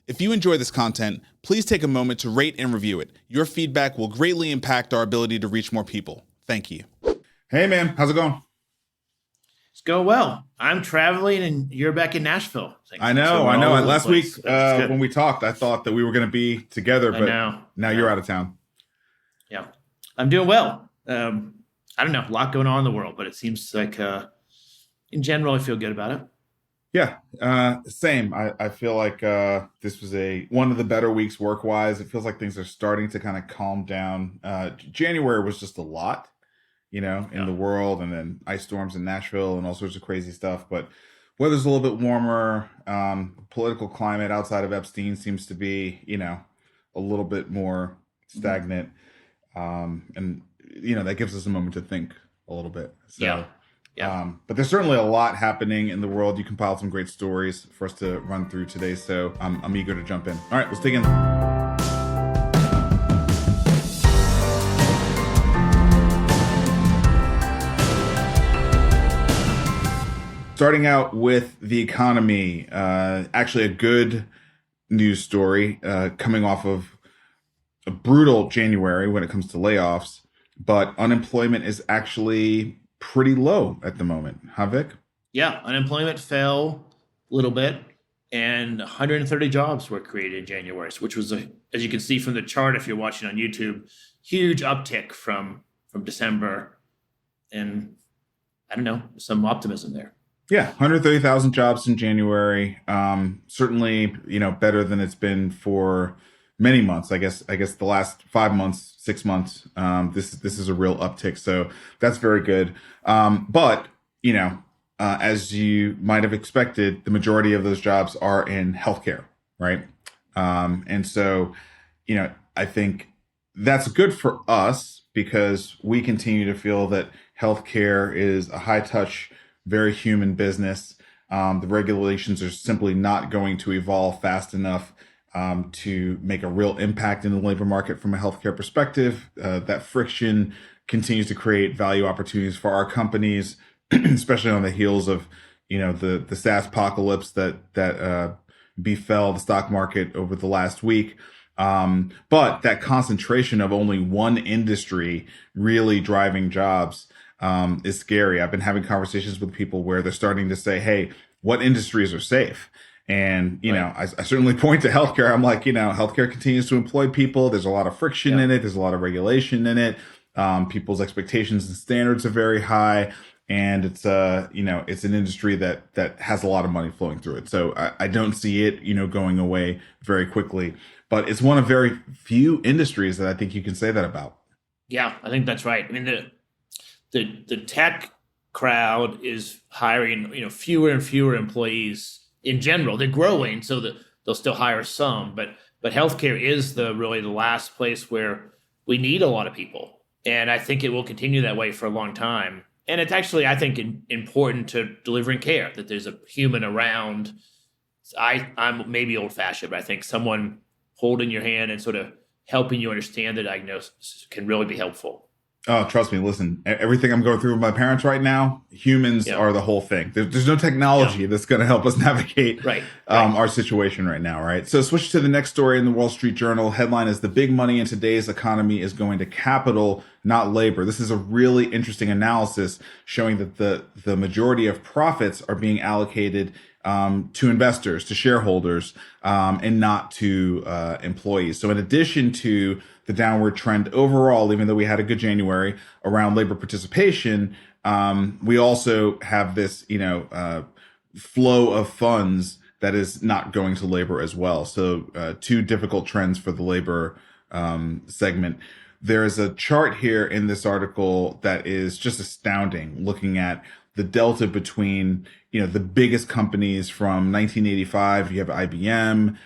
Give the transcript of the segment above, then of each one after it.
If you enjoy this content, please take a moment to rate and review it. Your feedback will greatly impact our ability to reach more people. Thank you. Hey, man. How's it going? It's going well. I'm traveling and you're back in Nashville. I know. Last week when we talked, I thought that we were going to be together, but now you're out of town. Yeah. I'm doing well. I don't know, a lot going on in the world, but it seems like in general, I feel good about it. Yeah, same. I feel like this was one of the better weeks work-wise. It feels like things are starting to kind of calm down. January was just a lot, in the world, and then ice storms in Nashville and all sorts of crazy stuff. But weather's a little bit warmer. Political climate outside of Epstein seems to be, a little bit more stagnant. And, that gives us a moment to think a little bit. So. Yeah. But there's certainly a lot happening in the world. You compiled some great stories for us to run through today, so I'm eager to jump in. All right, let's dig in. Starting out with the economy, actually a good news story coming off of a brutal January when it comes to layoffs, but unemployment is actually pretty low at the moment. Huh, Vic? Yeah, unemployment fell a little bit, and 130 jobs were created in January, which was, as you can see from the chart, if you're watching on YouTube, huge uptick from December, and I don't know, some optimism there. Yeah, 130,000 jobs in January. Certainly, better than it's been for many months. I guess the last 5 months, 6 months, this is a real uptick. So that's very good. But, as you might have expected, the majority of those jobs are in healthcare, right? And so, I think that's good for us because we continue to feel that healthcare is a high touch, very human business. The regulations are simply not going to evolve fast enough to make a real impact in the labor market from a healthcare perspective. That friction continues to create value opportunities for our companies, especially on the heels of, the SaaS apocalypse that befell the stock market over the last week. But that concentration of only one industry really driving jobs is scary. I've been having conversations with people where they're starting to say, hey, what industries are safe? And, I certainly point to healthcare. I'm like, healthcare continues to employ people. There's a lot of friction in it. There's a lot of regulation in it. People's expectations and standards are very high. And it's, it's an industry that has a lot of money flowing through it. So I don't see it, going away very quickly. But it's one of very few industries that I think you can say that about. Yeah, I think that's right. I mean, the tech crowd is hiring, fewer and fewer employees. In general, they're growing, so that they'll still hire some, but healthcare is really the last place where we need a lot of people, and I think it will continue that way for a long time. And it's actually, I think, important to delivering care that there's a human around. I'm maybe old-fashioned, but I think someone holding your hand and sort of helping you understand the diagnosis can really be helpful. Oh, trust me. Listen, everything I'm going through with my parents right now, humans are the whole thing. There's no technology that's going to help us navigate our situation right now, right? So switch to the next story in the Wall Street Journal. Headline is "The big money in today's economy is going to capital, not labor." This is a really interesting analysis showing that the majority of profits are being allocated to investors, to shareholders, and not to employees. So in addition to the downward trend overall, even though we had a good January around labor participation, we also have this, flow of funds that is not going to labor as well. So two difficult trends for the labor segment. There is a chart here in this article that is just astounding, looking at the delta between, the biggest companies from 1985, you have IBM,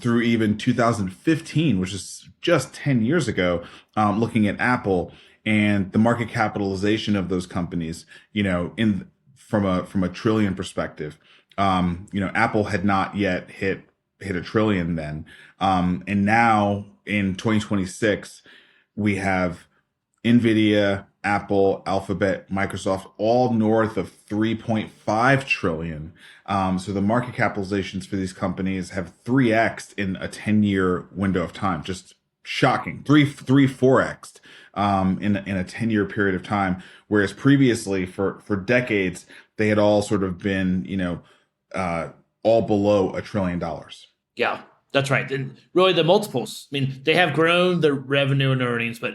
through even 2015, which is just 10 years ago, looking at Apple and the market capitalization of those companies, from a trillion perspective. Apple had not yet hit $1 trillion then. And now in 2026, we have NVIDIA, Apple, Alphabet, Microsoft, all north of 3.5 trillion. So the market capitalizations for these companies have 3x'd in a 10-year window of time. Just shocking. 4x'd in a 10-year period of time. Whereas previously, for decades, they had all sort of been, all below $1 trillion. Yeah, that's right. And really the multiples, I mean, they have grown the revenue and earnings, but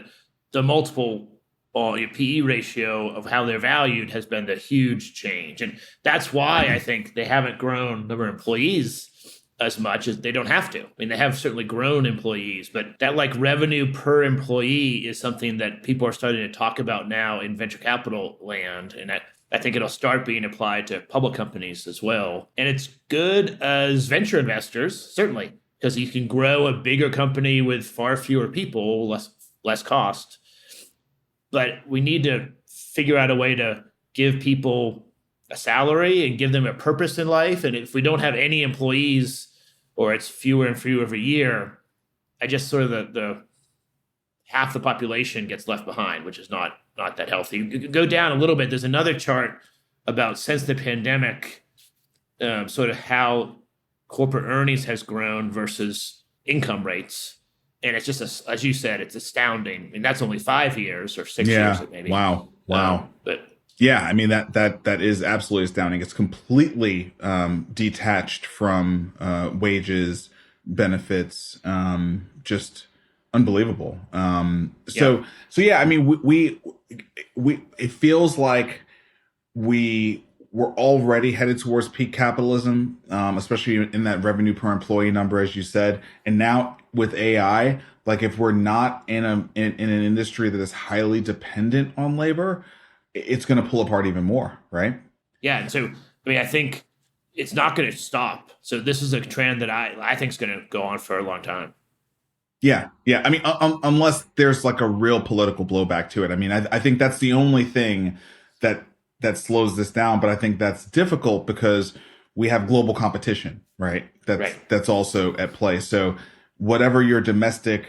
the multiple PE ratio of how they're valued has been the huge change. And that's why I think they haven't grown number of employees as much as they don't have to. I mean, they have certainly grown employees, but that like revenue per employee is something that people are starting to talk about now in venture capital land. And I think it'll start being applied to public companies as well. And it's good as venture investors, certainly, because you can grow a bigger company with far fewer people, less cost. But we need to figure out a way to give people a salary and give them a purpose in life. And if we don't have any employees, or it's fewer and fewer every year, I just sort of the half the population gets left behind, which is not that healthy. You can go down a little bit. There's another chart about since the pandemic, sort of how corporate earnings has grown versus income rates. And it's just, as you said, it's astounding. I mean, that's only 5 years or 6 years maybe. Wow. But yeah, I mean, that is absolutely astounding. It's completely detached from wages, benefits, just unbelievable. So yeah, I mean, we it feels like we're already headed towards peak capitalism, especially in that revenue per employee number, as you said. And now with AI, like if we're not in an industry that is highly dependent on labor, it's going to pull apart even more, right? Yeah, and so I mean, I think it's not going to stop. So this is a trend that I think is going to go on for a long time. Yeah. I mean, unless there's like a real political blowback to it. I mean, I think that's the only thing that slows this down. But I think that's difficult because we have global competition, right? That's also at play. So whatever your domestic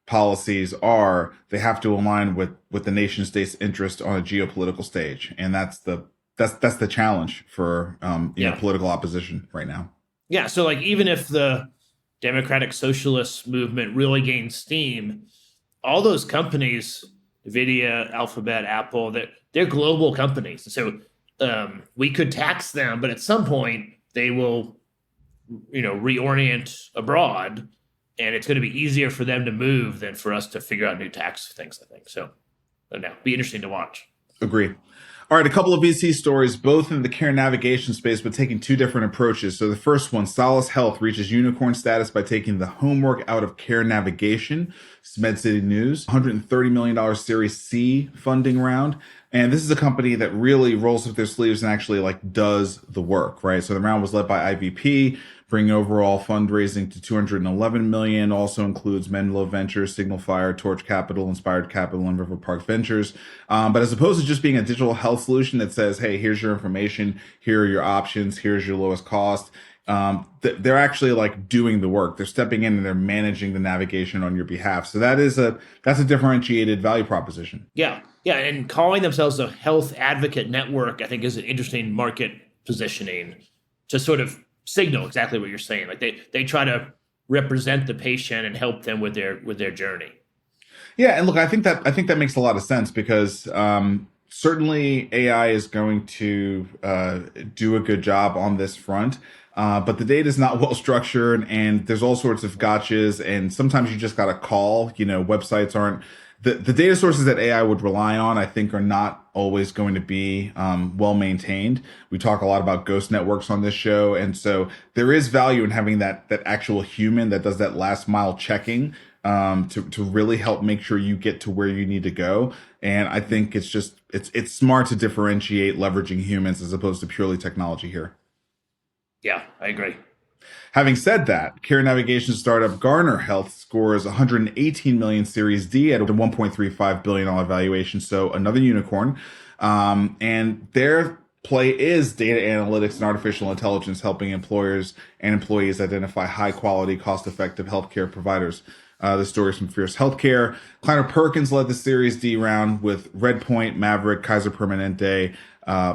policies are, they have to align with the nation state's interest on a geopolitical stage, and that's the challenge for political opposition right now. Yeah. So like even if the Democratic Socialist movement really gains steam, all those companies, NVIDIA, Alphabet, Apple, they're global companies. So we could tax them, but at some point they will, reorient abroad, and it's going to be easier for them to move than for us to figure out new tax things, I think. So, be interesting to watch. Agree. All right, a couple of VC stories, both in the care navigation space, but taking two different approaches. So the first one, Solace Health reaches unicorn status by taking the homework out of care navigation. It's MedCity News, $130 million Series C funding round. And this is a company that really rolls up their sleeves and actually does the work, right? So the round was led by IVP, bringing overall fundraising to $211 million. Also includes Menlo Ventures, Signal Fire, Torch Capital, Inspired Capital, and River Park Ventures. But as opposed to just being a digital health solution that says, hey, here's your information, here are your options, here's your lowest cost, they're actually doing the work. They're stepping in and they're managing the navigation on your behalf. So that's a differentiated value proposition. Yeah. And calling themselves a health advocate network, I think, is an interesting market positioning to sort of signal exactly what you're saying. Like they try to represent the patient and help them with their journey. Yeah, and look, I think that makes a lot of sense because certainly AI is going to do a good job on this front. But the data is not well structured, and there's all sorts of gotchas, and sometimes you just got to call. Websites aren't the data sources that AI would rely on. I think are not always going to be well maintained. We talk a lot about ghost networks on this show, and so there is value in having that actual human that does that last mile checking to really help make sure you get to where you need to go. And I think it's smart to differentiate leveraging humans as opposed to purely technology here. Yeah, I agree. Having said that, care navigation startup Garner Health scores 118 million Series D at a $1.35 billion valuation. So another unicorn. And their play is data analytics and artificial intelligence, helping employers and employees identify high quality, cost effective healthcare providers. The stories from Fierce Healthcare. Kleiner Perkins led the Series D round with Redpoint, Maverick, Kaiser Permanente,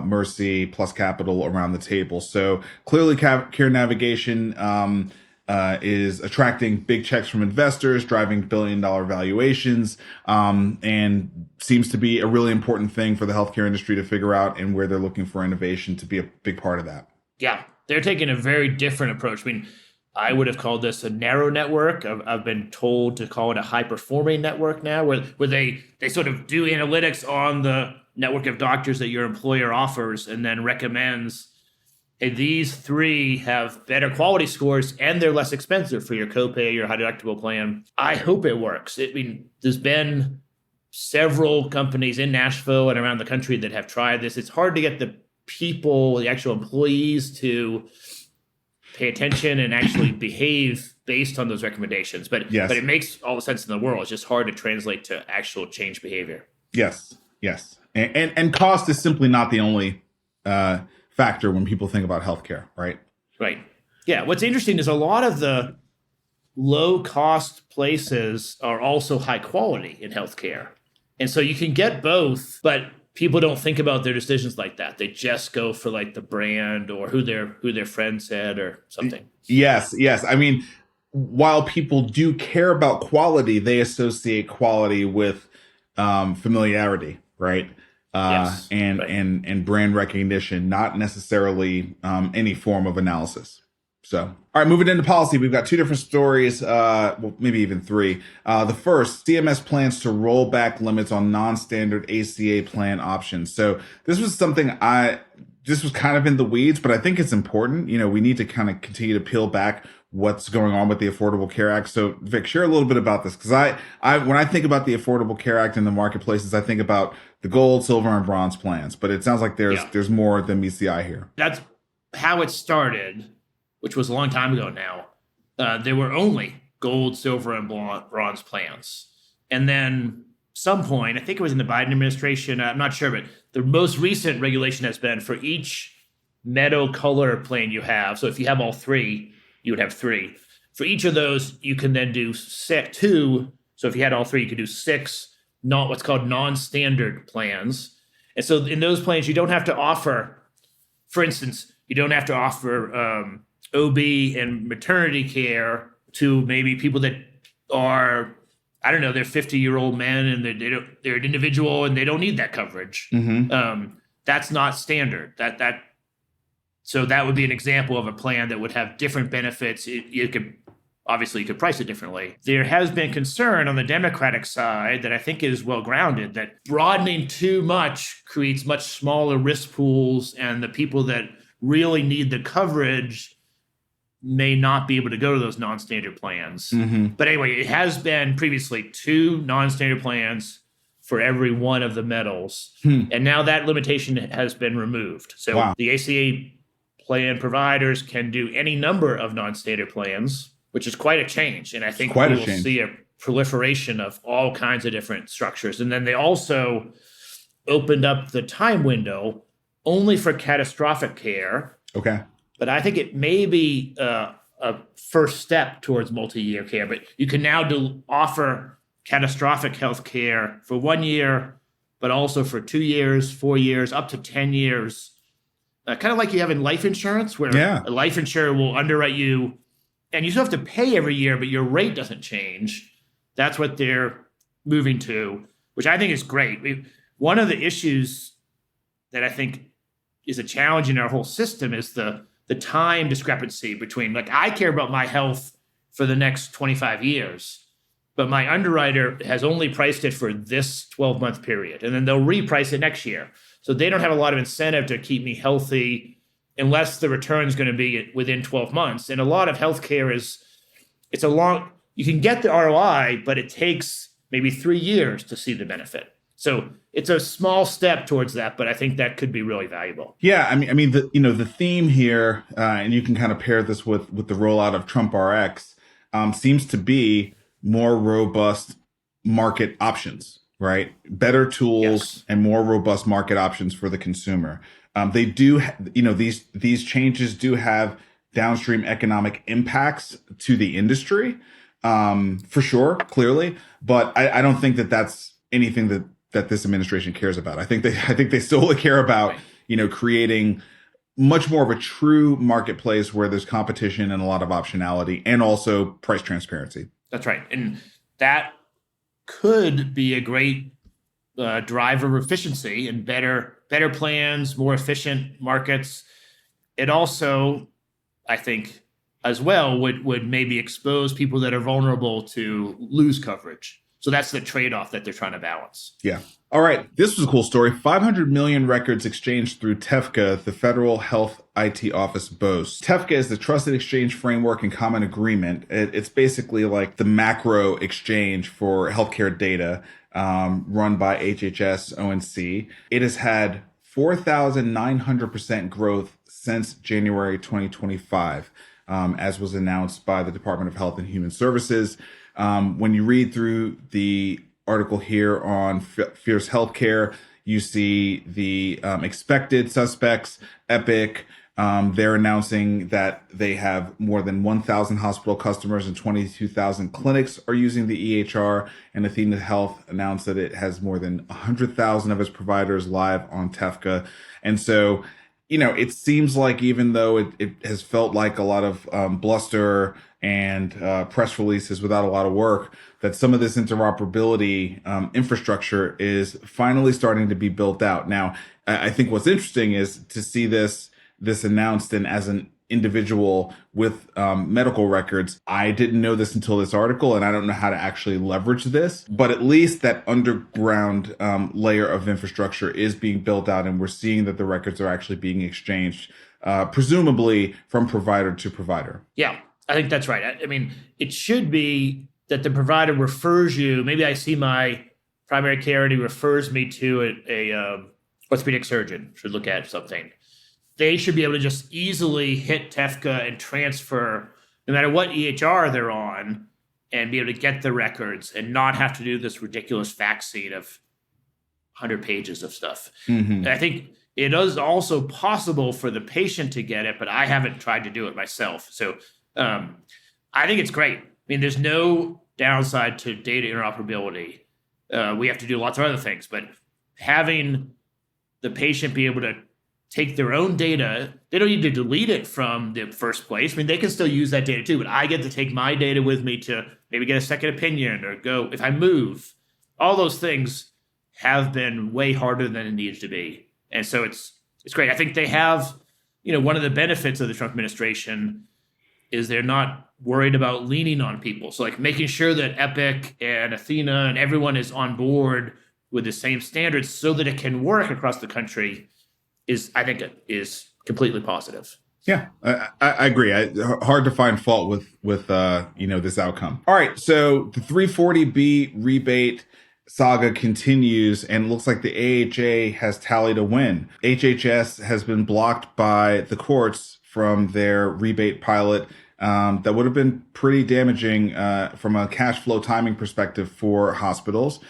Mercy, Plus Capital around the table. So clearly Care Navigation is attracting big checks from investors, driving billion-dollar valuations, and seems to be a really important thing for the healthcare industry to figure out, and where they're looking for innovation to be a big part of that. Yeah, they're taking a very different approach. I mean, I would have called this a narrow network. I've been told to call it a high-performing network now, where they sort of do analytics on the network of doctors that your employer offers and then recommends, hey, these 3 have better quality scores and they're less expensive for your copay, your high deductible plan. I hope it works. I mean, there's been several companies in Nashville and around the country that have tried this. It's hard to get the people, the actual employees, to pay attention and actually behave based on those recommendations. But it makes all the sense in the world. It's just hard to translate to actual change behavior. Yes. And cost is simply not the only factor when people think about healthcare, right? Right. Yeah. What's interesting is a lot of the low-cost places are also high quality in healthcare. And so you can get both, but people don't think about their decisions like that. They just go for like the brand or who their friend said or something. Yes. I mean, while people do care about quality, they associate quality with familiarity, right? Yes, and brand recognition, not necessarily any form of analysis. So, all right, moving into policy, we've got 2 different stories, well, maybe even 3. The first, CMS plans to roll back limits on non-standard ACA plan options. So this was something this was kind of in the weeds, but I think it's important. You know, we need to kind of continue to peel back what's going on with the Affordable Care Act. So Vic, share a little bit about this, because when I think about the Affordable Care Act in the marketplaces, I think about the gold, silver, and bronze plans, but it sounds like there's more than meets the eye here. That's how it started, which was a long time ago now. There were only gold, silver, and bronze plans. And then some point, I think it was in the Biden administration, I'm not sure, but the most recent regulation has been for each meadow color plan you have. So if you have all 3, you would have 3. For each of those, you can then do 2. So if you had all 3, you could do 6, not what's called non-standard plans. And so in those plans, you don't have to offer, for instance, you don't have to offer OB and maternity care to maybe people that are, I don't know, they're 50-year-old men and they're an individual and they don't need that coverage. Mm-hmm. That's not standard. So that would be an example of a plan that would have different benefits. You could price it differently. There has been concern on the Democratic side that I think is well grounded, that broadening too much creates much smaller risk pools, and the people that really need the coverage may not be able to go to those non-standard plans. Mm-hmm. But anyway, it has been previously 2 non-standard plans for every one of the metals. And now that limitation has been removed. So The ACA plan providers can do any number of non-standard plans, which is quite a change. And I think we will see a proliferation of all kinds of different structures. And then they also opened up the time window only for catastrophic care. Okay. But I think it may be a first step towards multi-year care. But you can now offer catastrophic health care for 1 year, but also for 2 years, 4 years, up to 10 years. Kind of like you have in life insurance, where a life insurer will underwrite you, and you still have to pay every year, but your rate doesn't change. That's what they're moving to, which I think is great. One of the issues that I think is a challenge in our whole system is the time discrepancy between, like, I care about my health for the next 25 years, but my underwriter has only priced it for this 12-month period, and then they'll reprice it next year. So they don't have a lot of incentive to keep me healthy unless the return is going to be within 12 months. And a lot of healthcare you can get the ROI, but it takes maybe 3 years to see the benefit. So it's a small step towards that, but I think that could be really valuable. Yeah, I mean, the theme here, and you can kind of pair this with the rollout of Trump RX, seems to be more robust market options, right? Better tools and more robust market options for the consumer. They do, these changes do have downstream economic impacts to the industry. for sure, clearly. But I don't think that that's anything that this administration cares about. I think they solely care about, creating much more of a true marketplace where there's competition and a lot of optionality and also price transparency. That's right. And that could be a great driver of efficiency and better plans, more efficient markets. It also, I think, as well, would maybe expose people that are vulnerable to lose coverage. So that's the trade-off that they're trying to balance. Yeah. All right. This was a cool story. 500 million records exchanged through TEFCA, the Federal Health IT Office boasts. TEFCA is the Trusted Exchange Framework and Common Agreement. It's basically like the macro exchange for healthcare data run by HHS ONC. It has had 4,900% growth since January 2025, as was announced by the Department of Health and Human Services. When you read through the article here on Fierce Healthcare, you see the expected suspects, Epic. They're announcing that they have more than 1,000 hospital customers and 22,000 clinics are using the EHR. And Athena Health announced that it has more than 100,000 of its providers live on TEFCA. And so, it seems like even though it has felt like a lot of bluster and press releases without a lot of work, that some of this interoperability infrastructure is finally starting to be built out. Now, I think what's interesting is to see this announced, and as an individual with medical records, I didn't know this until this article, and I don't know how to actually leverage this, but at least that underground layer of infrastructure is being built out, and we're seeing that the records are actually being exchanged, presumably from provider to provider. Yeah, I think that's right. I mean, it should be that the provider refers you. Maybe I see my primary care and he refers me to a orthopedic surgeon, should look at something. They should be able to just easily hit TEFCA and transfer, no matter what EHR they're on, and be able to get the records and not have to do this ridiculous fax sheet of 100 pages of stuff. Mm-hmm. And I think it is also possible for the patient to get it, but I haven't tried to do it myself. So I think it's great. I mean, there's no downside to data interoperability. We have to do lots of other things, but having the patient be able to take their own data, they don't need to delete it from the first place. I mean, they can still use that data too, but I get to take my data with me to maybe get a second opinion or go, if I move, all those things have been way harder than it needs to be. And so it's great. I think they have, one of the benefits of the Trump administration is they're not worried about leaning on people. So like making sure that Epic and Athena and everyone is on board with the same standards so that it can work across the country I think it is completely positive. Yeah, I agree. Hard to find fault with this outcome. All right, so the 340B rebate saga continues, and it looks like the AHA has tallied a win. HHS has been blocked by the courts from their rebate pilot that would have been pretty damaging from a cash flow timing perspective for hospitals.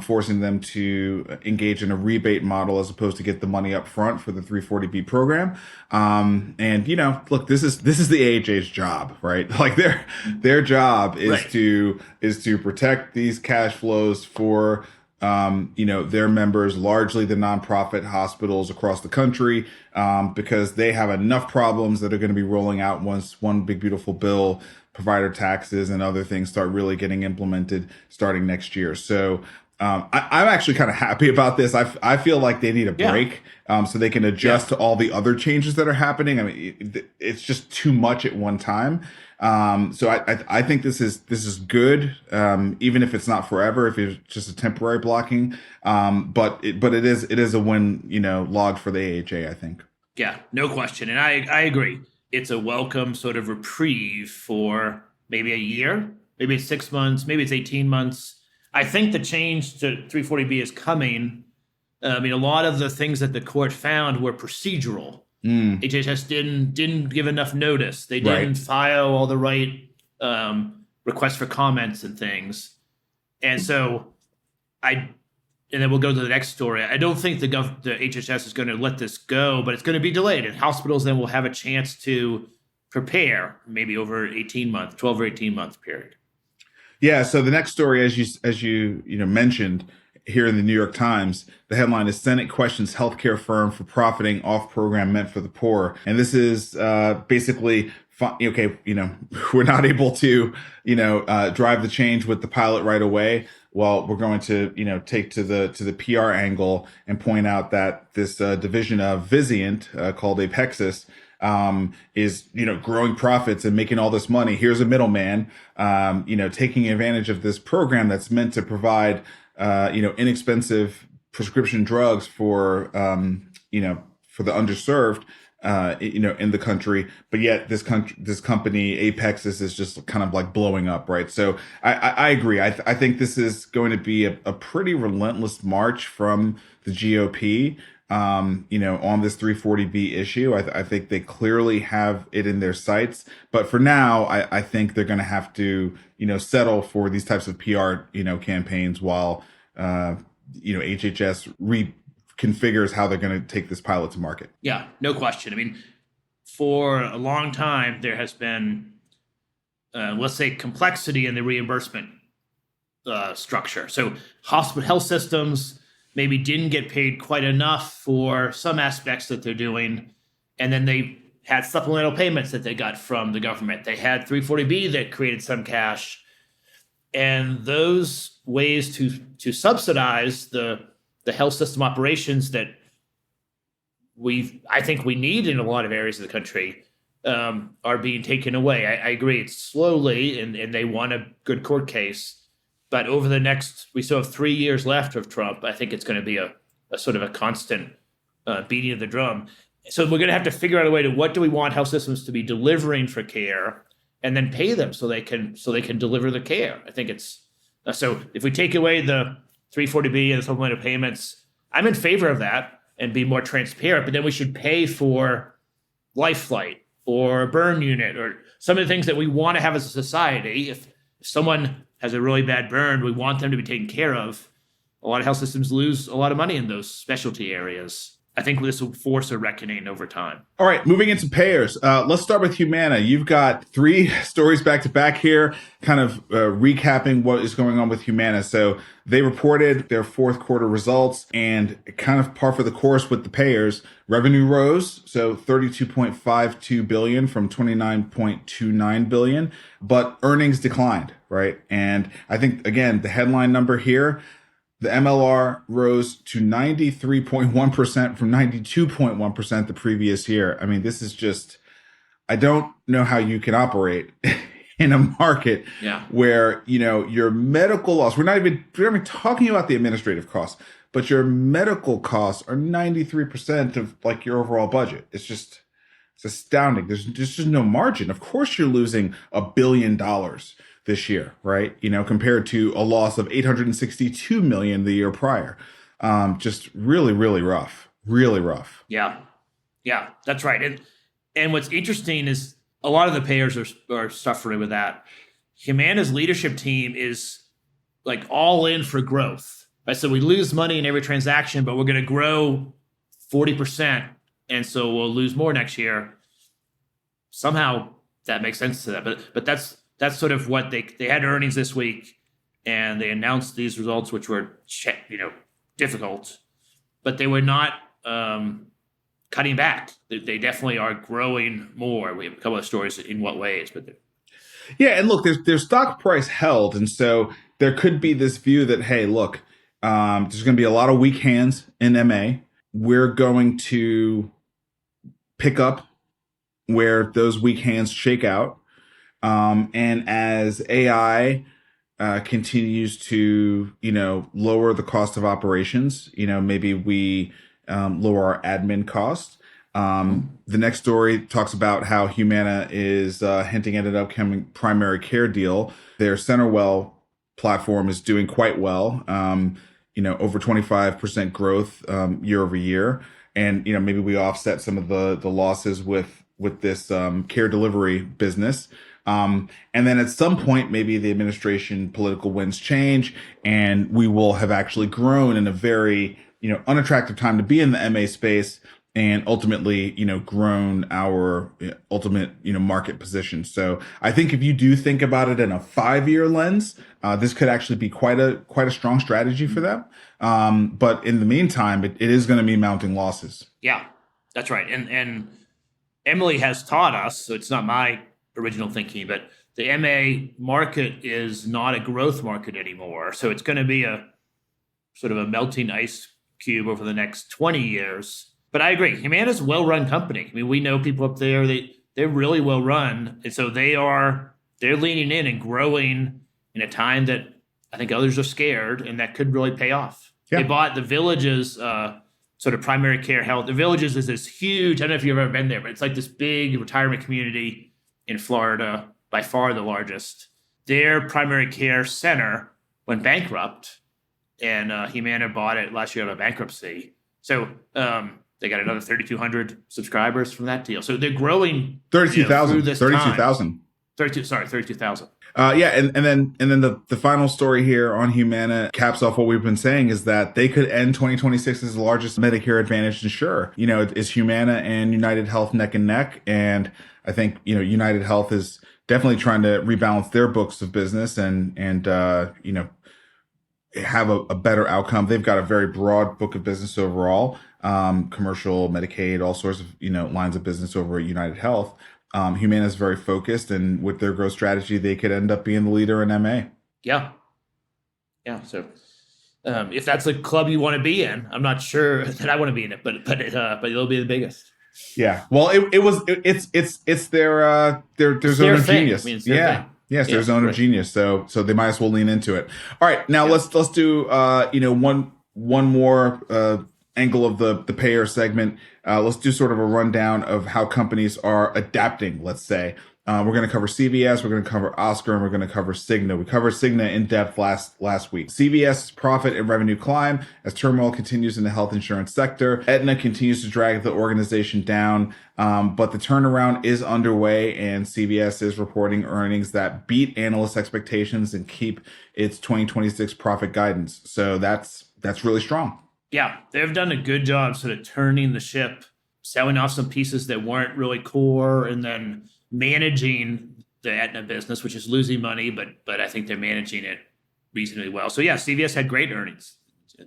Forcing them to engage in a rebate model as opposed to get the money up front for the 340B program. And look, this is the AHA's job, right? Like their job is right. to protect these cash flows for their members, largely the nonprofit hospitals across the country, because they have enough problems that are going to be rolling out once one big beautiful bill, provider taxes and other things start really getting implemented starting next year. So I'm actually kind of happy about this. I feel like they need a break so they can adjust to all the other changes that are happening. I mean, it's just too much at one time. So I think this is good, even if it's not forever, if it's just a temporary blocking. But it is a win, log for the AHA, I think. Yeah, no question. And I agree. It's a welcome sort of reprieve for maybe a year, maybe it's 6 months, maybe it's 18 months. I think the change to 340B is coming. I mean, a lot of the things that the court found were procedural. HHS didn't give enough notice. They didn't file all the right requests for comments and things. And so and then we'll go to the next story. I don't think the HHS is going to let this go, but it's going to be delayed. And hospitals then will have a chance to prepare maybe over 12 or 18 month period. Yeah. So the next story, as you mentioned here in the New York Times, the headline is Senate questions healthcare firm for profiting off program meant for the poor, and this is basically. Okay, we're not able to, drive the change with the pilot right away. Well, we're going to, take to the PR angle and point out that this division of Vizient called Apexis is, growing profits and making all this money. Here's a middleman, taking advantage of this program that's meant to provide, inexpensive prescription drugs for, for the underserved. In the country, but yet this company Apexis is just kind of like blowing up, right? So I agree. I think this is going to be a pretty relentless march from the GOP, on this 340B issue. I think they clearly have it in their sights, but for now, I think they're going to have to, settle for these types of PR, campaigns while, HHS configures how they're going to take this pilot to market. Yeah, no question. I mean, for a long time, there has been, let's say, complexity in the reimbursement structure. So hospital health systems maybe didn't get paid quite enough for some aspects that they're doing. And then they had supplemental payments that they got from the government. They had 340B that created some cash. And those ways to subsidize the health system operations that I think we need in a lot of areas of the country are being taken away. I agree. It's slowly, and they won a good court case. But over the next, we still have 3 years left of Trump. I think it's going to be a sort of a constant beating of the drum. So we're going to have to figure out a way to what do we want health systems to be delivering for care, and then pay them so they can deliver the care. I think it's so if we take away the 340B and the supplemental payments, I'm in favor of that and be more transparent. But then we should pay for life flight or a burn unit or some of the things that we want to have as a society. If someone has a really bad burn, we want them to be taken care of. A lot of health systems lose a lot of money in those specialty areas. I think this will force a reckoning over time. All right, moving into payers. Let's start with Humana. You've got 3 stories back to back here, kind of recapping what is going on with Humana. So they reported their fourth quarter results and kind of par for the course with the payers. Revenue rose, so $32.52 billion from $29.29 billion, but earnings declined, right? And I think, again, the headline number here, the MLR rose to 93.1% from 92.1% the previous year. I mean, this is just, I don't know how you can operate in a market where, your medical loss, we're not even talking about the administrative costs, but your medical costs are 93% of like your overall budget. It's astounding. There's just no margin. Of course you're losing $1 billion this year, right? Compared to a loss of $862 million the year prior. Just really, really rough. Really rough. Yeah, that's right. And what's interesting is a lot of the payers are suffering with that. Humana's leadership team is like all in for growth, right? So we lose money in every transaction, but we're going to grow 40%, and so we'll lose more next year. Somehow that makes sense to them, but that's sort of what they had earnings this week, and they announced these results, which were difficult, but they were not cutting back. They definitely are growing more. We have a couple of stories in what ways, but yeah, and look, their stock price held, and so there could be this view that, hey, look, there's going to be a lot of weak hands in MA. We're going to pick up where those weak hands shake out. And as AI continues to, lower the cost of operations, maybe we lower our admin costs. The next story talks about how Humana is hinting at an upcoming primary care deal. Their CenterWell platform is doing quite well, over 25% growth year over year. And, maybe we offset some of the losses with this care delivery business. And then at some point, maybe the administration political winds change and we will have actually grown in a very, unattractive time to be in the MA space. and ultimately, grown our ultimate, market position. So I think if you do think about it in a 5-year lens, this could actually be quite a strong strategy for them. But in the meantime, it is going to be mounting losses. Yeah, that's right. And Emily has taught us, so it's not my original thinking, but the MA market is not a growth market anymore. So it's going to be a sort of a melting ice cube over the next 20 years. But I agree, Humana's a well-run company. I mean, we know people up there, they're really well run. And so they're leaning in and growing in a time that I think others are scared, and that could really pay off. Yeah. They bought the Villages, sort of primary care health. The Villages is this huge, I don't know if you've ever been there, but it's like this big retirement community in Florida, by far the largest. Their primary care center went bankrupt, and Humana bought it last year out of bankruptcy. So they got another 3,200 subscribers from that deal. So they're growing 32,000. 32,000. 32,000. Yeah, and then the final story here on Humana caps off what we've been saying, is that they could end 2026 as the largest Medicare Advantage insurer. Is Humana and United Health neck and neck? And I think, United Health is definitely trying to rebalance their books of business and have a better outcome. They've got a very broad book of business overall, commercial, Medicaid, all sorts of, lines of business over at United Health. Humana is very focused, and with their growth strategy, they could end up being the leader in MA. Yeah. So if that's the club you want to be in, I'm not sure that I want to be in it, but it'll be the biggest. Yeah. Well, it's their zone of genius. Yeah. Yes, their zone of genius. So they might as well lean into it. All right. Now let's do one more angle of the payer segment. Let's do sort of a rundown of how companies are adapting, let's say. We're going to cover CVS, we're going to cover Oscar, and we're going to cover Cigna. We covered Cigna in depth last week. CVS's profit and revenue climb as turmoil continues in the health insurance sector. Aetna continues to drag the organization down, but the turnaround is underway, and CVS is reporting earnings that beat analyst expectations and keep its 2026 profit guidance. So that's really strong. Yeah, they've done a good job sort of turning the ship, selling off some pieces that weren't really core, and then managing the Aetna business, which is losing money, but I think they're managing it reasonably well. So yeah, CVS had great earnings.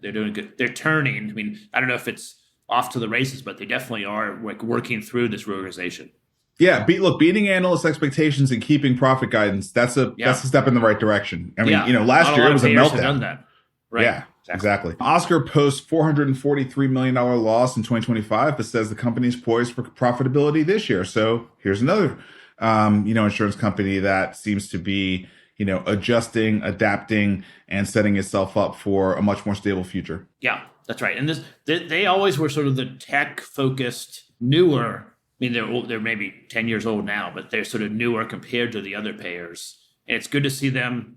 They're doing good. They're turning. I mean, I don't know if it's off to the races, but they definitely are working through this reorganization. Yeah, beating analyst expectations and keeping profit guidance, that's a step in the right direction. I mean, last year it was a meltdown. Done that. Right. Yeah. Exactly. Oscar posts $443 million loss in 2025, but says the company's poised for profitability this year. So here's another, insurance company that seems to be, adjusting, adapting, and setting itself up for a much more stable future. Yeah, that's right. And they always were sort of the tech-focused, newer. I mean, they're maybe 10 years old now, but they're sort of newer compared to the other payers. And it's good to see them,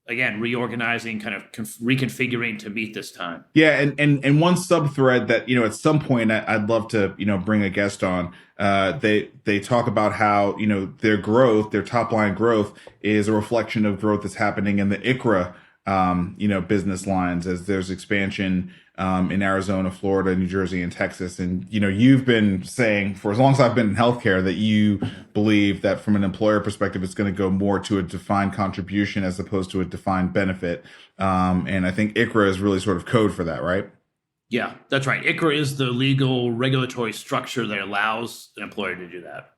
again, reorganizing, kind of reconfiguring to meet this time. Yeah, and one sub thread that at some point I'd love to bring a guest on. They talk about how their growth, their top line growth, is a reflection of growth that's happening in the ICHRA business lines as there's expansion in Arizona, Florida, New Jersey, and Texas. And, you've been saying for as long as I've been in healthcare that you believe that from an employer perspective, it's going to go more to a defined contribution as opposed to a defined benefit. And I think ICHRA is really sort of code for that, right? Yeah, that's right. ICHRA is the legal regulatory structure that allows an employer to do that.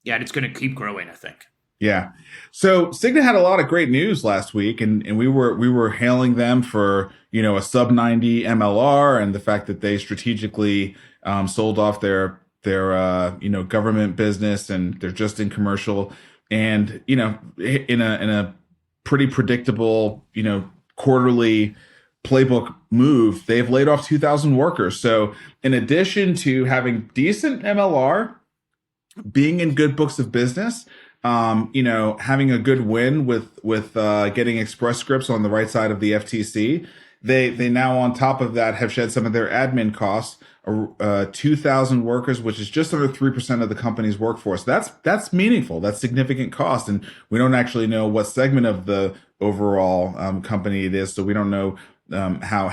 Yeah, and it's going to keep growing, I think. Yeah. So Cigna had a lot of great news last week, and we were hailing them for, a sub 90 MLR and the fact that they strategically sold off their government business, and they're just in commercial, and in a pretty predictable, quarterly playbook move, they've laid off 2,000 workers. So in addition to having decent MLR, being in good books of business, having a good win with getting Express Scripts on the right side of the FTC, they now on top of that have shed some of their admin costs. 2,000 workers, which is just under 3% of the company's workforce. That's meaningful. That's significant cost, and we don't actually know what segment of the overall company it is, so we don't know how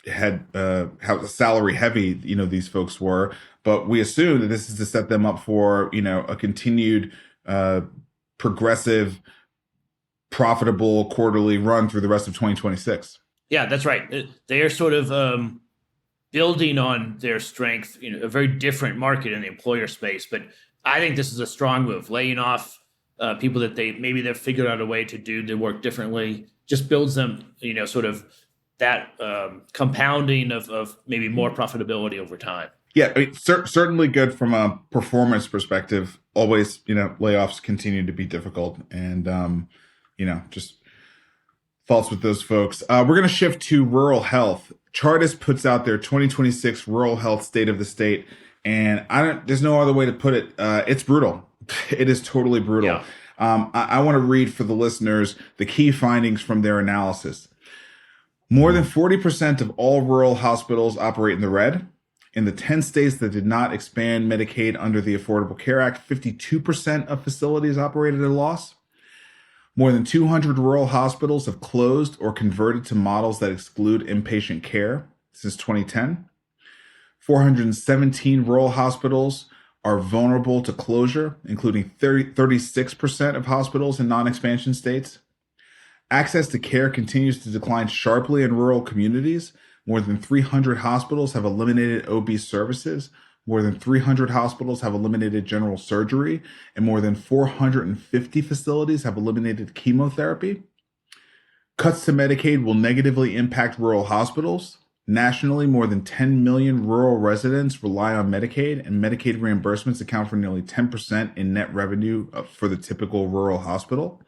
had how salary heavy these folks were, but we assume that this is to set them up for a continued progressive, profitable quarterly run through the rest of 2026. Yeah, that's right. They are sort of building on their strength, a very different market in the employer space. But I think this is a strong move. Laying off people that they've figured out a way to do their work differently just builds them, sort of that compounding of maybe more profitability over time. Yeah, I mean, certainly good from a performance perspective. Always, layoffs continue to be difficult, and just thoughts with those folks. We're going to shift to rural health. Chartis puts out their 2026 rural health state of the state, and there's no other way to put it. It's brutal. It is totally brutal. Yeah. I want to read for the listeners the key findings from their analysis. More than 40% of all rural hospitals operate in the red. In the 10 states that did not expand Medicaid under the Affordable Care Act, 52% of facilities operated at a loss. More than 200 rural hospitals have closed or converted to models that exclude inpatient care since 2010. 417 rural hospitals are vulnerable to closure, including 36% of hospitals in non-expansion states. Access to care continues to decline sharply in rural communities. More than 300 hospitals have eliminated OB services. More than 300 hospitals have eliminated general surgery, and more than 450 facilities have eliminated chemotherapy. Cuts to Medicaid will negatively impact rural hospitals. Nationally, more than 10 million rural residents rely on Medicaid, and Medicaid reimbursements account for nearly 10% in net revenue for the typical rural hospital.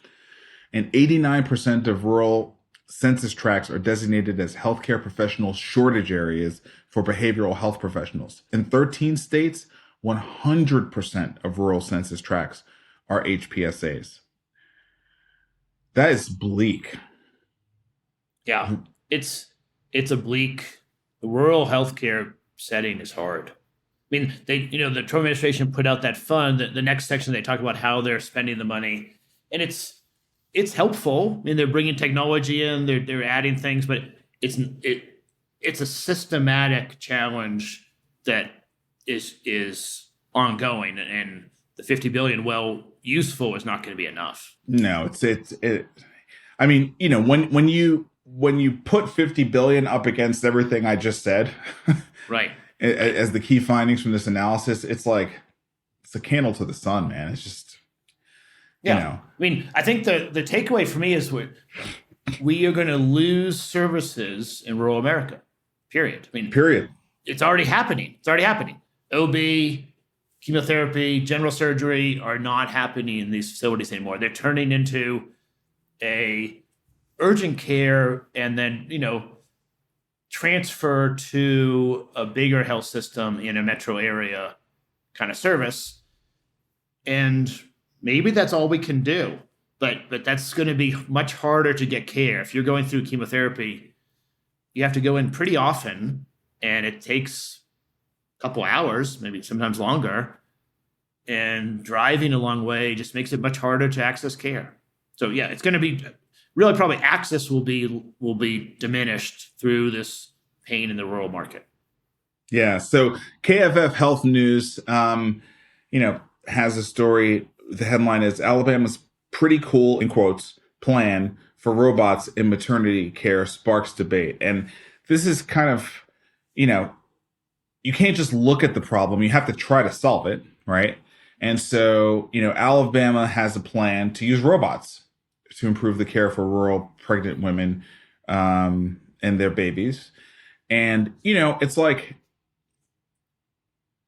And 89% of rural census tracts are designated as healthcare professional shortage areas for behavioral health professionals. In 13 states, 100% of rural census tracts are HPSAs. That is bleak. Yeah, it's a bleak. The rural healthcare setting is hard. I mean, the Trump administration put out that fund. The next section, they talk about how they're spending the money, and it's helpful. I mean, they're bringing technology in, they're adding things, but it's a systematic challenge that is ongoing, and the $50 billion, well, useful is not going to be enough. No, I mean, when you put 50 billion up against everything I just said, right, as the key findings from this analysis, it's like it's a candle to the sun, man. It's just. Yeah. I mean, I think the takeaway for me is we are going to lose services in rural America, period. I mean, period. It's already happening. OB, chemotherapy, general surgery are not happening in these facilities anymore. They're turning into a urgent care and then, transfer to a bigger health system in a metro area kind of service. And maybe that's all we can do, but that's going to be much harder to get care. If you're going through chemotherapy, you have to go in pretty often, and it takes a couple hours, maybe sometimes longer. And driving a long way just makes it much harder to access care. So yeah, it's going to be really probably access will be diminished through this pain in the rural market. Yeah. So KFF Health News, has a story. The headline is Alabama's pretty cool, in quotes, plan for robots in maternity care sparks debate. And this is kind of, you can't just look at the problem. You have to try to solve it, right? And so, Alabama has a plan to use robots to improve the care for rural pregnant women and their babies. And, it's like,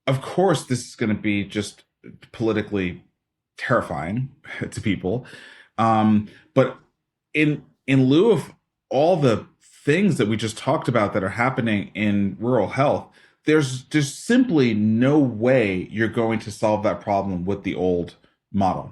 of course, this is going to be just politically terrifying to people. But in lieu of all the things that we just talked about that are happening in rural health, there's simply no way you're going to solve that problem with the old model.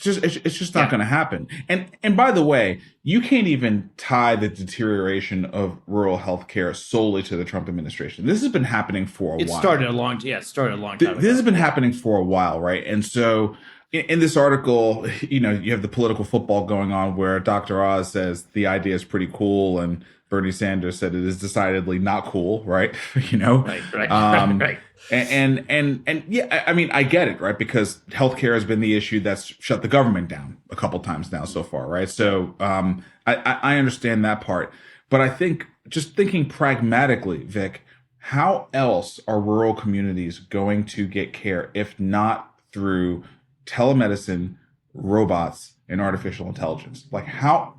It's just not going to happen. And by the way, you can't even tie the deterioration of rural healthcare solely to the Trump administration. This has been happening for a while. It started a long time ago. This has been happening for a while, right? And so in this article, you have the political football going on where Dr. Oz says the idea is pretty cool and Bernie Sanders said it is decidedly not cool, right? You know, Right. Right. And yeah, I mean, I get it, right? Because healthcare has been the issue that's shut the government down a couple times now so far, right? So I understand that part, but I think just thinking pragmatically, Vic, how else are rural communities going to get care if not through telemedicine, robots, and artificial intelligence? Like how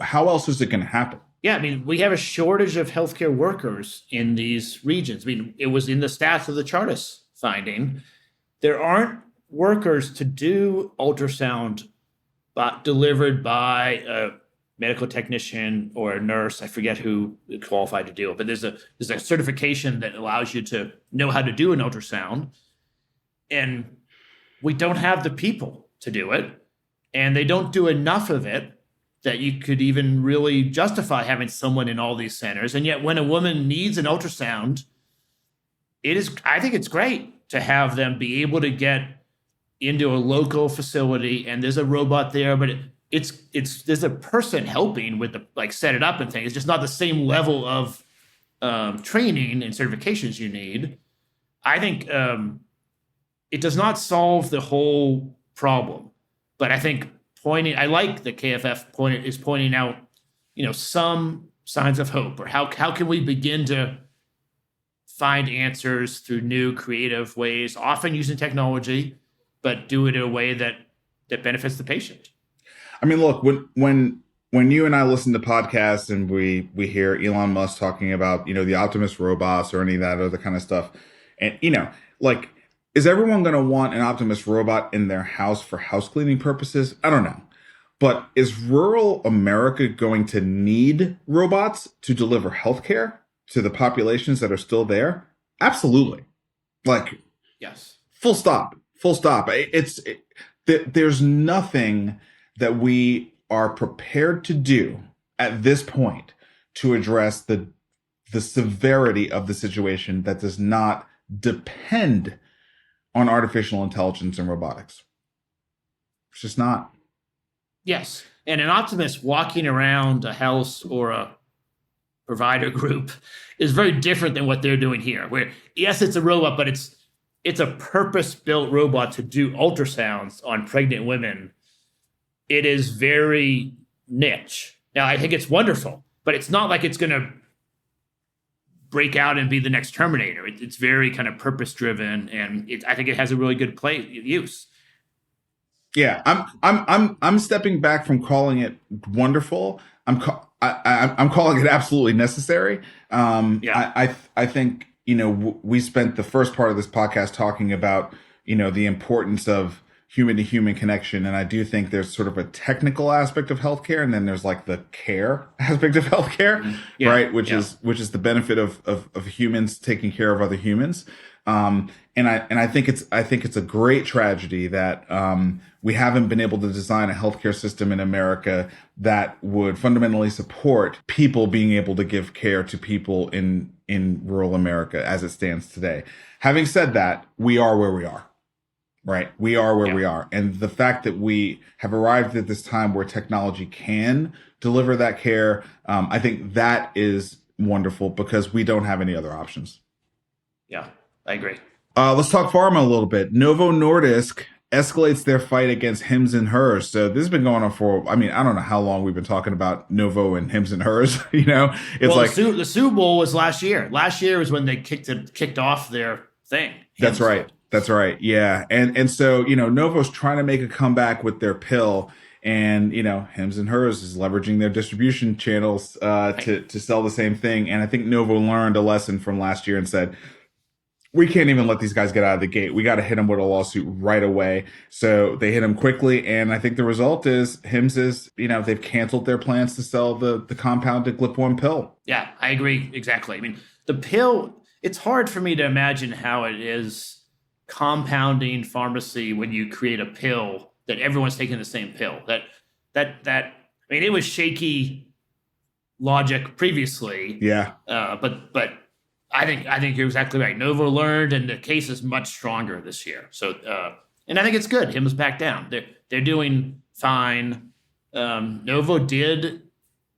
else is it going to happen? Yeah, I mean, we have a shortage of healthcare workers in these regions. I mean, it was in the stats of the Chartis finding. There aren't workers to do ultrasound delivered by a medical technician or a nurse. I forget who is qualified to do it, but there's a certification that allows you to know how to do an ultrasound. And we don't have the people to do it, and they don't do enough of it that you could even really justify having someone in all these centers. And yet when a woman needs an ultrasound, I think it's great to have them be able to get into a local facility and there's a robot there, but there's a person helping with the, like, set it up and things. It's just not the same level of training and certifications you need. I think it does not solve the whole problem, but I think I like the KFF is pointing out, some signs of hope, or how can we begin to find answers through new creative ways, often using technology, but do it in a way that benefits the patient. I mean, look, when you and I listen to podcasts and we hear Elon Musk talking about, the Optimus robots or any of that other kind of stuff, and, like, is everyone going to want an Optimus robot in their house for house cleaning purposes? I don't know. But is rural America going to need robots to deliver healthcare to the populations that are still there? Absolutely. Like, yes. Full stop. There's nothing that we are prepared to do at this point to address the severity of the situation that does not depend on artificial intelligence and robotics. It's just not. Yes. And an Optimist walking around a house or a provider group is very different than what they're doing here, where, yes, it's a robot, but it's a purpose-built robot to do ultrasounds on pregnant women. It is very niche. Now, I think it's wonderful, but it's not like it's going to break out and be the next Terminator. It's very kind of purpose-driven, and I think it has a really good use. Yeah, I'm stepping back from calling it wonderful. I'm calling it absolutely necessary. I think we spent the first part of this podcast talking about the importance of human to human connection, and I do think there's sort of a technical aspect of healthcare, and then there's like the care aspect of healthcare, right? Which is the benefit of humans taking care of other humans. And I think it's a great tragedy that we haven't been able to design a healthcare system in America that would fundamentally support people being able to give care to people in rural America as it stands today. Having said that, we are where we are. Right. We are where we are. And the fact that we have arrived at this time where technology can deliver that care, I think that is wonderful because we don't have any other options. Yeah, I agree. Let's talk pharma a little bit. Novo Nordisk escalates their fight against hims and hers. So this has been going on for, I don't know how long we've been talking about Novo and hims and hers. It's the Super Bowl was last year. Last year was when they kicked off their thing. That's right. That's right. Yeah. And so, Novo's trying to make a comeback with their pill, and, hims and hers is leveraging their distribution channels to sell the same thing. And I think Novo learned a lesson from last year and said, we can't even let these guys get out of the gate. We got to hit them with a lawsuit right away. So they hit them quickly. And I think the result is hims is, they've canceled their plans to sell the compounded GLP-1 pill. Yeah, I agree. Exactly. The pill, it's hard for me to imagine how it is compounding pharmacy when you create a pill that everyone's taking the same pill. It was shaky logic previously. Yeah. But I think you're exactly right. Novo learned, and the case is much stronger this year. So and I think it's good. Hims back down. They're doing fine. Novo did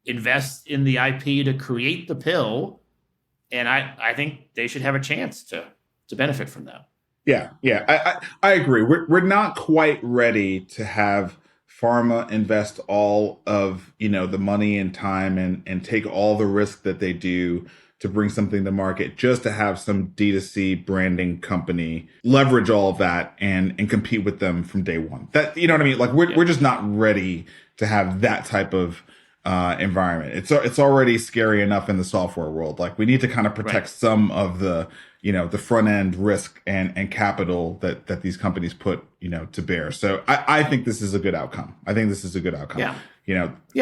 invest in the IP to create the pill, and I think they should have a chance to benefit from that. Yeah, I agree. We're not quite ready to have pharma invest all of the money and time and take all the risk that they do to bring something to market just to have some D2C branding company leverage all of that and compete with them from day one. That, you know what I mean? Like we're just not ready to have that type of environment. It's already scary enough in the software world. Like we need to kind of protect some of the the front end risk and capital that these companies put to bear. So I think this is a good outcome. Yeah.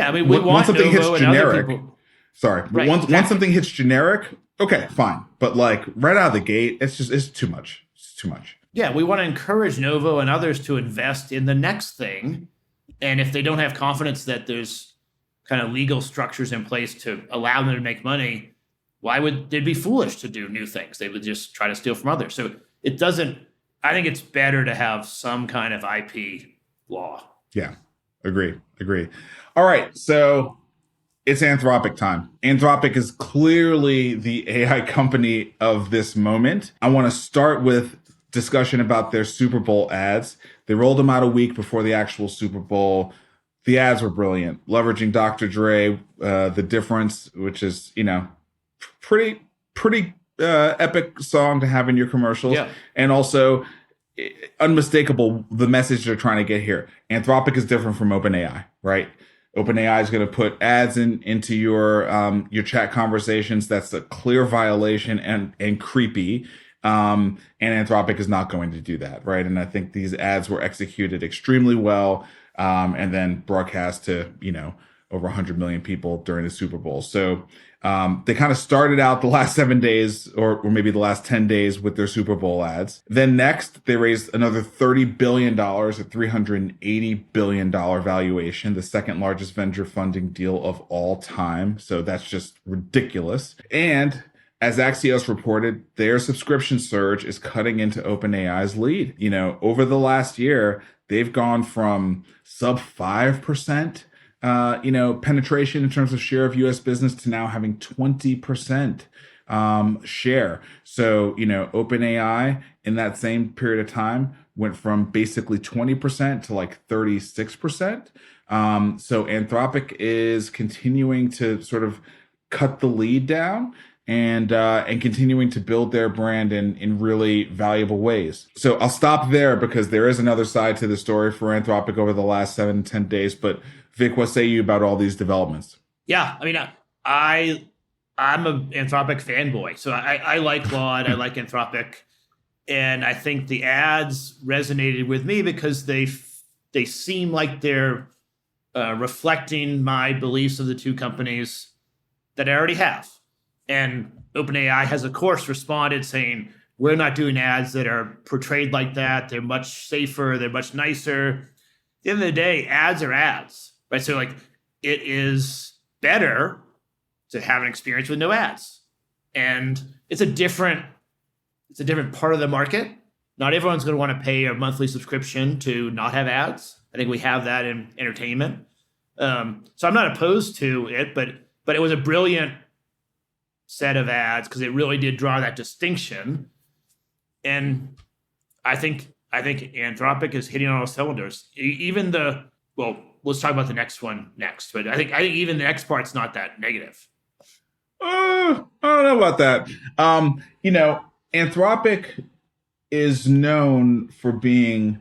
I mean, we once want something Novo hits and other generic. people. Sorry, Right, once exactly. something hits generic, okay, fine. But like right out of the gate, it's too much. It's too much. Yeah, we want to encourage Novo and others to invest in the next thing. And if they don't have confidence that there's kind of legal structures in place to allow them to make money, why would they be foolish to do new things? They would just try to steal from others. So it doesn't, I think it's better to have some kind of IP law. Yeah, agree. All right, so it's Anthropic time. Anthropic is clearly the AI company of this moment. I want to start with discussion about their Super Bowl ads. They rolled them out a week before the actual Super Bowl. The ads were brilliant, leveraging Dr. Dre, The Difference, which is, pretty epic song to have in your commercials. Yeah. And also unmistakable the message they're trying to get here. Anthropic is different from OpenAI, right? OpenAI is going to put ads into your chat conversations. That's a clear violation and creepy. And Anthropic is not going to do that, right? And I think these ads were executed extremely well, and then broadcast to over 100 million people during the Super Bowl. So they kind of started out the last 7 days or maybe the last 10 days with their Super Bowl ads. Then next, they raised another $30 billion at $380 billion valuation, the second largest venture funding deal of all time. So that's just ridiculous. And as Axios reported, their subscription surge is cutting into OpenAI's lead. Over the last year, they've gone from sub 5%, penetration in terms of share of U.S. business to now having 20% share. So, OpenAI in that same period of time went from basically 20% to like 36%. So Anthropic is continuing to sort of cut the lead down and continuing to build their brand in really valuable ways. So I'll stop there because there is another side to the story for Anthropic over the last 7 to 10 days. But Vic, what say you about all these developments? Yeah, I mean, I'm an Anthropic fanboy, so I like Claude, I like Anthropic, and I think the ads resonated with me because they seem like they're reflecting my beliefs of the two companies that I already have. And OpenAI has, of course, responded saying, we're not doing ads that are portrayed like that. They're much safer. They're much nicer. At the end of the day, ads are ads, right? So like it is better to have an experience with no ads. And it's a different part of the market. Not everyone's going to want to pay a monthly subscription to not have ads. I think we have that in entertainment. So I'm not opposed to it, but it was a brilliant set of ads because it really did draw that distinction. And I think Anthropic is hitting on all cylinders. Let's talk about the next one next. But I think even the next part's not that negative. I don't know about that. Anthropic is known for being,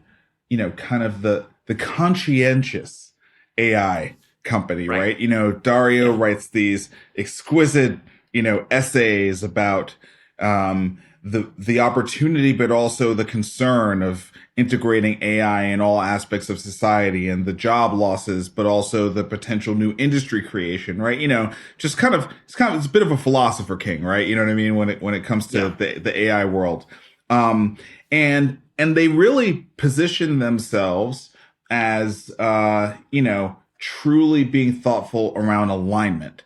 kind of the conscientious AI company, right? Dario writes these exquisite, essays about the opportunity, but also the concern of integrating AI in all aspects of society and the job losses, but also the potential new industry creation, right? It's a bit of a philosopher king, right? You know what I mean? When it comes to the AI world. And they really position themselves as, truly being thoughtful around alignment.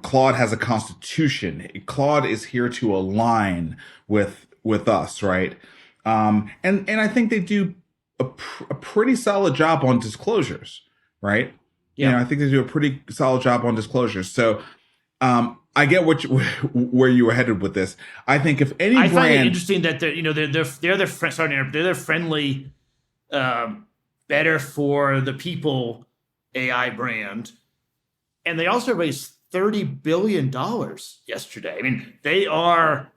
Claude has a constitution. Claude is here to align with us, right? And I think they do a pretty solid job on disclosures, right? Yeah. I think they do a pretty solid job on disclosures. So I get where you were headed with this. I think if any I find it brand, interesting that they're friendly, better for the people AI brand, and they also raised $30 billion yesterday. I mean, they are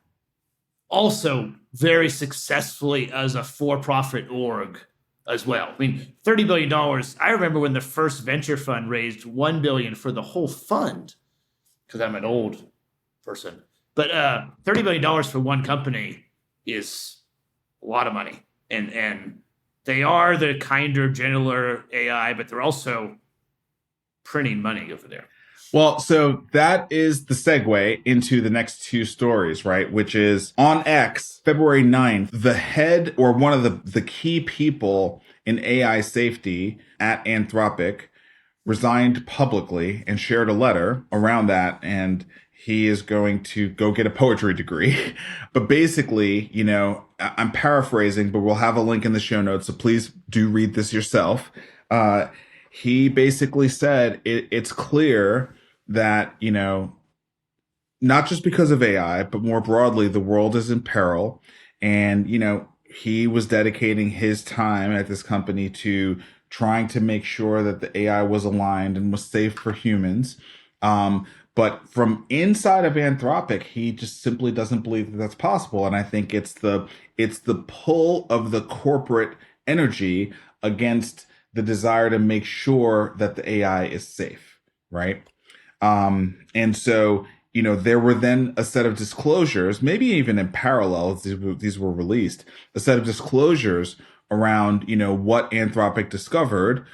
also very successfully as a for-profit org as well. I mean, $30 billion. I remember when the first venture fund raised $1 billion for the whole fund, because I'm an old person. But $30 billion for one company is a lot of money. And they are the kinder, gentler AI, but they're also printing money over there. well, so that is the segue into the next two stories, right? Which is on X, February 9th, the head or one of the key people in AI safety at Anthropic resigned publicly and shared a letter around that. And he is going to go get a poetry degree. But basically, I'm paraphrasing, but we'll have a link in the show notes. So please do read this yourself. He basically said it's clear that, not just because of AI, but more broadly, the world is in peril. And, he was dedicating his time at this company to trying to make sure that the AI was aligned and was safe for humans. But from inside of Anthropic, he just simply doesn't believe that that's possible. And I think it's the pull of the corporate energy against the desire to make sure that the AI is safe, right? And so, there were then a set of disclosures, maybe even in parallel, these were released, a set of disclosures around, what Anthropic discovered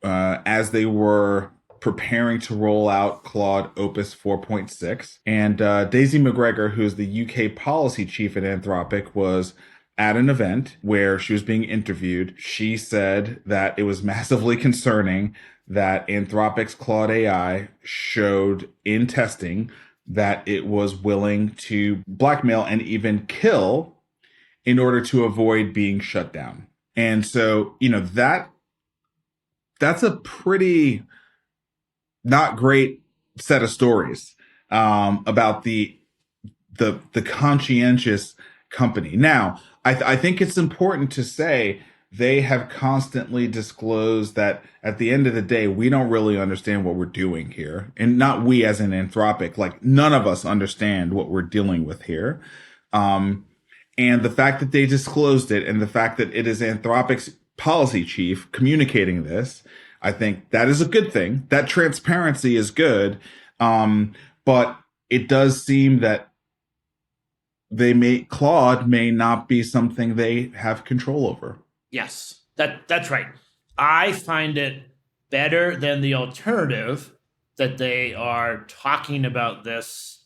as they were preparing to roll out Claude Opus 4.6. And Daisy McGregor, who is the UK policy chief at Anthropic, was at an event where she was being interviewed. She said that it was massively concerning that Anthropic's Claude AI showed in testing that it was willing to blackmail and even kill in order to avoid being shut down. And so, that's a pretty not great set of stories about the conscientious company. Now, I think it's important to say they have constantly disclosed that at the end of the day, we don't really understand what we're doing here. And not we as in Anthropic, like none of us understand what we're dealing with here. And the fact that they disclosed it and the fact that it is Anthropic's policy chief communicating this, I think that is a good thing. That transparency is good. But it does seem that Claude may not be something they have control over. Yes, that's right. I find it better than the alternative that they are talking about this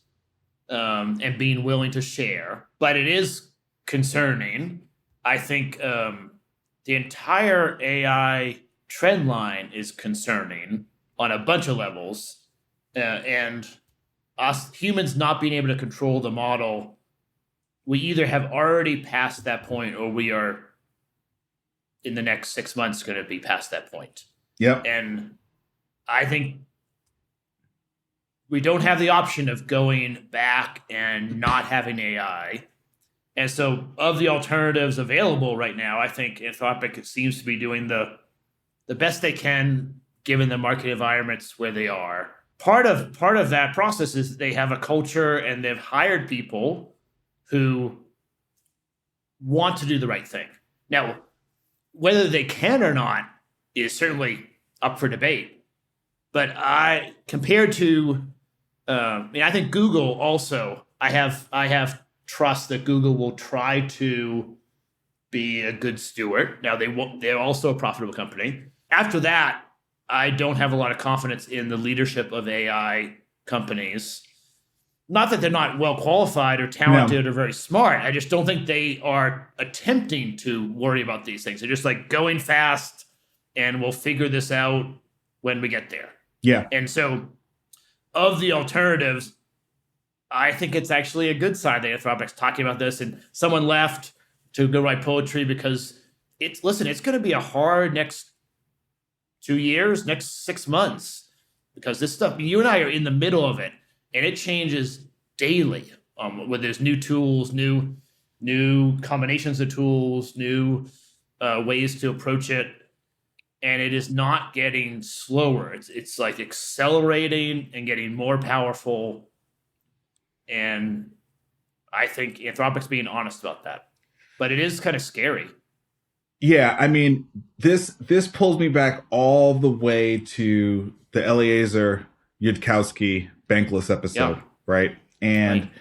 and being willing to share. But it is concerning. I think the entire AI trend line is concerning on a bunch of levels. And us humans not being able to control the model, we either have already passed that point or we are in the next 6 months going to be past that point. Yep. And I think we don't have the option of going back and not having AI. And so of the alternatives available right now, I think Anthropic seems to be doing the best they can given the market environments where they are. Part of that process is they have a culture and they've hired people who want to do the right thing. Now, whether they can or not is certainly up for debate. But compared to, I think Google also, I have trust that Google will try to be a good steward. Now they're also a profitable company. After that, I don't have a lot of confidence in the leadership of AI companies. Not that they're not well qualified or talented or very smart. I just don't think they are attempting to worry about these things. They're just like going fast and we'll figure this out when we get there. Yeah. And so of the alternatives, I think it's actually a good sign that Anthropic's talking about this and someone left to go write poetry because it's going to be a hard next 2 years, next 6 months, because this stuff, you and I are in the middle of it, and it changes daily. Where there's new tools, new combinations of tools, new ways to approach it, and it is not getting slower. It's like accelerating and getting more powerful, and I think Anthropic's being honest about that, but it is kind of scary. Yeah, I mean, this pulls me back all the way to the Eliezer Yudkowsky Bankless episode, Yeah. right? And Right.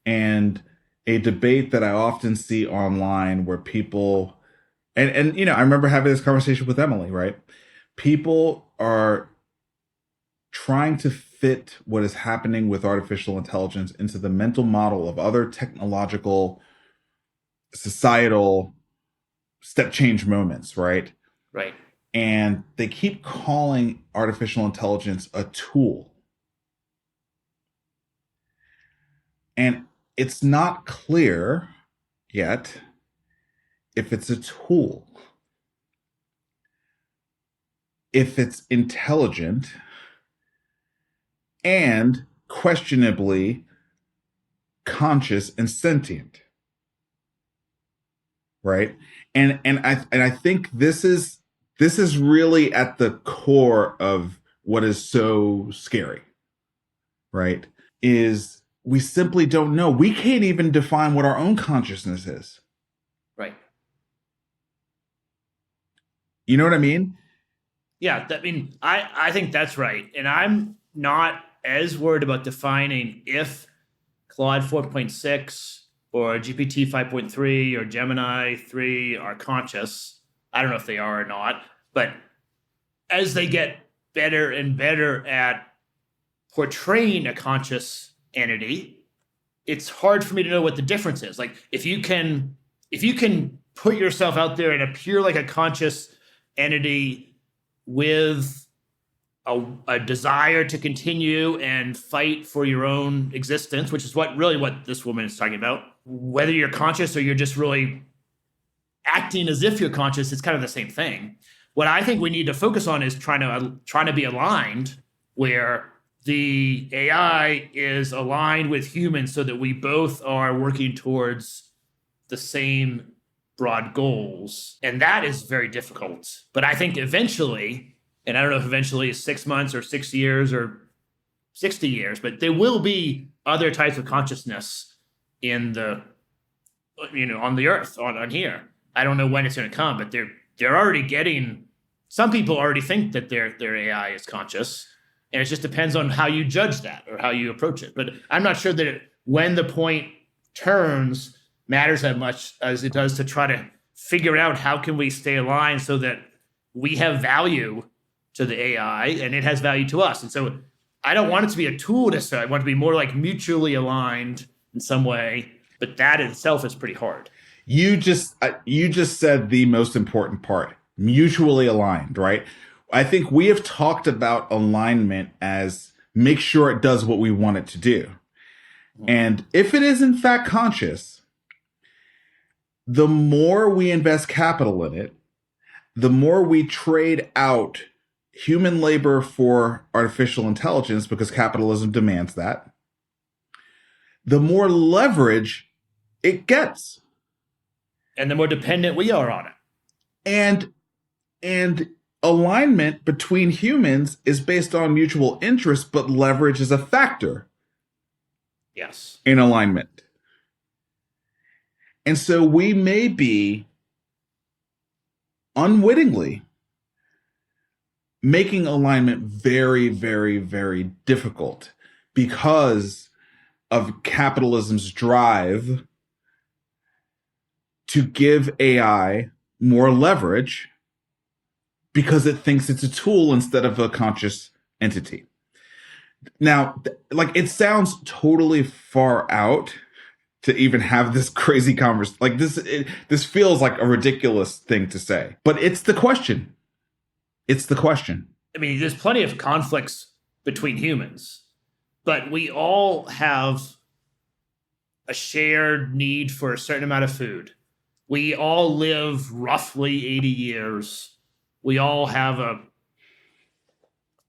and a debate that I often see online where people and I remember having this conversation with Emily, right? People are trying to fit what is happening with artificial intelligence into the mental model of other technological, societal step change moments, right? Right. And they keep calling artificial intelligence a tool. And it's not clear yet if it's a tool, if it's intelligent, and questionably conscious and sentient. Right? And I think this is really at the core of what is so scary, right? Is we simply don't know. We can't even define what our own consciousness is. Right. You know what I mean? Yeah, I think that's right. And I'm not as worried about defining if Claude 4.6 or GPT 5.3 or Gemini 3 are conscious. I don't know if they are or not, but as they get better and better at portraying a conscious entity, it's hard for me to know what the difference is. Like if you can put yourself out there and appear like a conscious entity with a desire to continue and fight for your own existence, which is what this woman is talking about. Whether you're conscious or you're just really acting as if you're conscious, it's kind of the same thing. What I think we need to focus on is trying to be aligned, where the AI is aligned with humans so that we both are working towards the same broad goals. And that is very difficult. But I think eventually, and I don't know if eventually is 6 months or 6 years or 60 years, but there will be other types of consciousness in the, on the earth, on here. I don't know when it's going to come, but they're already getting, some people already think that their AI is conscious. And it just depends on how you judge that or how you approach it. But I'm not sure that when the point turns matters as much as it does to try to figure out how can we stay aligned so that we have value to the AI and it has value to us. And so I don't want it to be a tool necessarily. I want it to be more like mutually aligned in some way, but that itself is pretty hard. You just said the most important part, mutually aligned, right? I think we have talked about alignment as make sure it does what we want it to do. And if it is in fact conscious, the more we invest capital in it, the more we trade out human labor for artificial intelligence, because capitalism demands that, the more leverage it gets. And the more dependent we are on it. And alignment between humans is based on mutual interest, but leverage is a factor. Yes. In alignment. And so we may be unwittingly making alignment very, very, very difficult because of capitalism's drive to give AI more leverage because it thinks it's a tool instead of a conscious entity. Now, like, it sounds totally far out to even have this crazy conversation. Like this feels like a ridiculous thing to say, but it's the question. It's the question. I mean, there's plenty of conflicts between humans, but we all have a shared need for a certain amount of food. We all live roughly 80 years. We all have a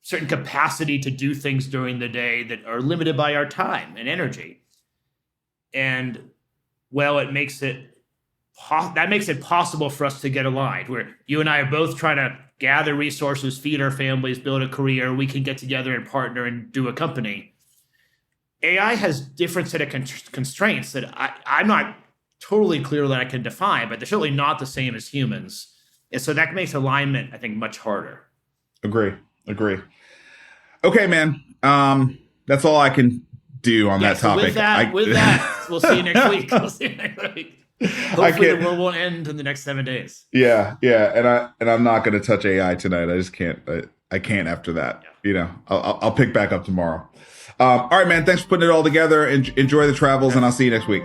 certain capacity to do things during the day that are limited by our time and energy. And well, that makes it possible for us to get aligned, where you and I are both trying to gather resources, feed our families, build a career. We can get together and partner and do a company. AI has different set of constraints that I'm not totally clear that I can define, but they're certainly not the same as humans. And so that makes alignment, I think, much harder. Agree. Okay, man. That's all I can do on that topic. With that, we'll see you next week. Hopefully the world won't end in the next 7 days. Yeah. And I'm not going to touch AI tonight. I just can't. I can't after that. Yeah. I'll pick back up tomorrow. All right, man. Thanks for putting it all together. Enjoy the travels, and I'll see you next week.